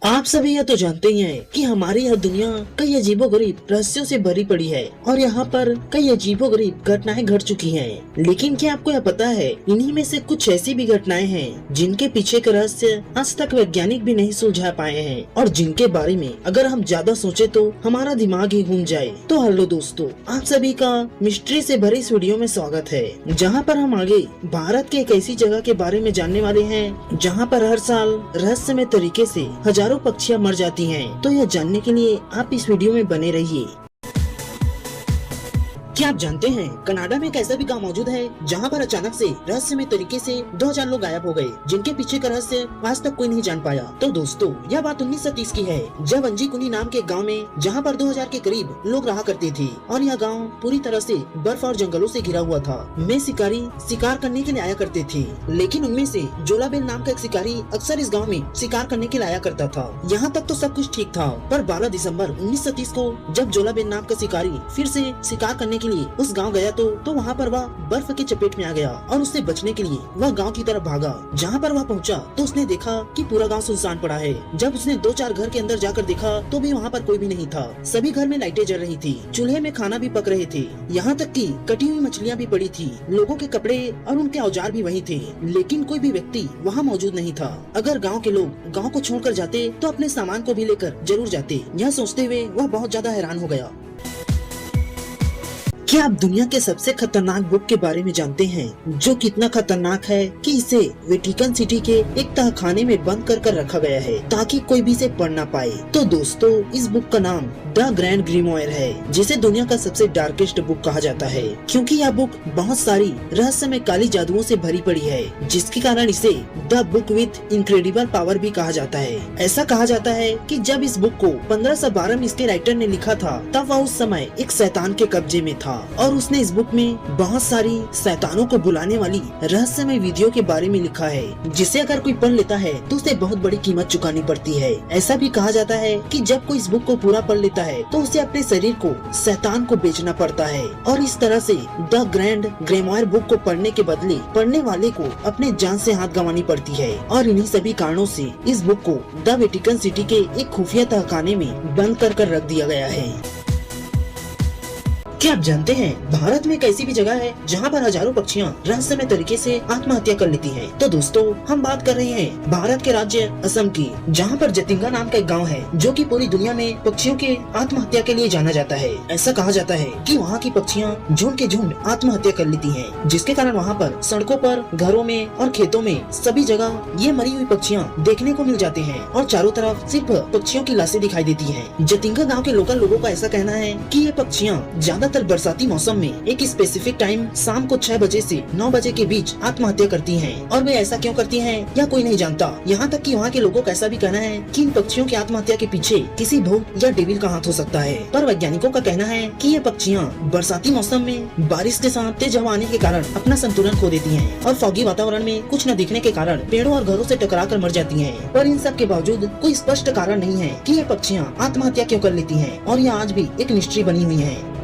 आप सभी यह तो जानते ही हैं कि हमारी यह दुनिया कई अजीबोगरीब रहस्यों से भरी पड़ी है और यहाँ पर कई अजीबोगरीब घटनाएं घट चुकी हैं। लेकिन क्या आपको यह पता है, इन्हीं में से कुछ ऐसी भी घटनाएं हैं जिनके पीछे का रहस्य आज तक वैज्ञानिक भी नहीं सुलझा पाए हैं और जिनके बारे में अगर हम ज्यादा सोचे तो हमारा दिमाग ही घूम जाए। तो हेलो दोस्तों, आप सभी का मिस्ट्री से भरी इस वीडियो में स्वागत है, जहाँ पर हम आगे भारत के एक ऐसी जगह के बारे में जानने वाले हैं जहाँ पर हर साल रहस्यमय तरीके से हजारों पक्षियां मर जाती हैं। तो यह जानने के लिए आप इस वीडियो में बने रहिए। क्या आप जानते हैं कनाडा में एक ऐसा भी गांव मौजूद है जहां पर अचानक से रहस्यमय तरीके से 2000 लोग गायब हो गए, जिनके पीछे का रहस्य आज तक कोई नहीं जान पाया। तो दोस्तों, यह बात 1930 की है, जब अंजी कुनी नाम के गांव में जहां पर 2000 के करीब लोग रहा करते थे और यह गांव पूरी तरह से बर्फ और जंगलों से घिरा हुआ था। में शिकारी शिकार करने के लिए आया करते थे, लेकिन उनमें से जोलाबेल नाम का एक शिकारी अक्सर इस गाँव में शिकार करने के लिए आया करता था। यहाँ तक तो सब कुछ ठीक था, पर 12 दिसंबर 1930 को जब जोलाबेल नाम का शिकारी फिर से शिकार करने के लिए उस गांव गया तो वहाँ पर वह बर्फ की चपेट में आ गया और उससे बचने के लिए वह गांव की तरफ भागा। जहाँ पर वह पहुँचा तो उसने देखा कि पूरा गांव सुनसान पड़ा है। जब उसने 2-4 घर के अंदर जाकर देखा तो भी वहाँ पर कोई भी नहीं था। सभी घर में लाइटें जल रही थी, चूल्हे में खाना भी पक रहे थे, यहाँ तक कि कटी हुई मछलियाँ भी पड़ी थी। लोगों के कपड़े और उनके औजार भी वही थे, लेकिन कोई भी व्यक्ति वहाँ मौजूद नहीं था। अगर गाँव के लोग गाँव को छोड़कर जाते तो अपने सामान को भी लेकर जरूर जाते। यह सोचते हुए वह बहुत ज्यादा हैरान हो गया। क्या आप दुनिया के सबसे खतरनाक बुक के बारे में जानते हैं, जो कितना खतरनाक है कि इसे वेटिकन सिटी के एक तहखाने में बंद कर रखा गया है ताकि कोई भी इसे पढ़ ना पाए। तो दोस्तों, इस बुक का नाम द ग्रैंड ग्रीमोयर है, जिसे दुनिया का सबसे डार्केस्ट बुक कहा जाता है, क्योंकि यह बुक बहुत सारी रहस्यमय काली जादुओं से भरी पड़ी है, जिसके कारण इसे the book with incredible power भी कहा जाता है। ऐसा कहा जाता है कि जब इस बुक को 1512 में इसके राइटर ने लिखा था, तब वह उस समय एक शैतान के कब्जे में था और उसने इस बुक में बहुत सारी शैतानों को बुलाने वाली रहस्यमय विधियों के बारे में लिखा है, जिसे अगर कोई पढ़ लेता है तो उसे बहुत बड़ी कीमत चुकानी पड़ती है। ऐसा भी कहा जाता है कि जब कोई इस बुक को पूरा पढ़ लेता है तो उसे अपने शरीर को शैतान को बेचना पड़ता है और इस तरह से द ग्रैंड ग्रीमोयर बुक को पढ़ने के बदले पढ़ने वाले को अपने जान से हाथ गंवानी पड़ती है। और इन्हीं सभी कारणों से इस बुक को द वेटिकन सिटी के एक खुफिया तहखाने में बंद कर रख दिया गया है। क्या आप जानते हैं भारत में एक ऐसी भी जगह है जहाँ पर हजारों पक्षियाँ रहस्यमय तरीके से आत्महत्या कर लेती हैं। तो दोस्तों, हम बात कर रहे हैं भारत के राज्य असम की, जहाँ पर जतिंगा नाम का एक गांव है, जो कि पूरी दुनिया में पक्षियों के आत्महत्या के लिए जाना जाता है। ऐसा कहा जाता है कि वहाँ की पक्षियाँ झुंड के झुंड आत्महत्या कर लेती हैं, जिसके कारण वहाँ पर सड़कों पर, घरों में और खेतों में सभी जगह ये मरी हुई पक्षियाँ देखने को मिल जाती हैं और चारों तरफ सिर्फ पक्षियों की लाशें दिखाई देती हैं। जतिंगा गाँव के लोकल लोगों का ऐसा कहना है कि ये पक्षियाँ ज्यादातर बरसाती मौसम में एक स्पेसिफिक टाइम शाम को 6 बजे से 9 बजे के बीच आत्महत्या करती हैं। और वे ऐसा क्यों करती हैं यह कोई नहीं जानता। यहाँ तक कि वहाँ के लोगों का ऐसा भी कहना है कि इन पक्षियों की आत्महत्या के पीछे किसी भूत या डेविल का हाथ हो सकता है। पर वैज्ञानिकों का कहना है कि ये पक्षियाँ बरसाती मौसम में बारिश के साथ तेज हवा आने के कारण अपना संतुलन खो देती हैं और फॉगी वातावरण में कुछ न दिखने के कारण पेड़ों और घरों से टकरा कर मर जाती हैं। पर इन सब के बावजूद कोई स्पष्ट कारण नहीं है कि ये पक्षियाँ आत्महत्या क्यों कर लेती हैं और यह आज भी एक मिस्ट्री बनी हुई है।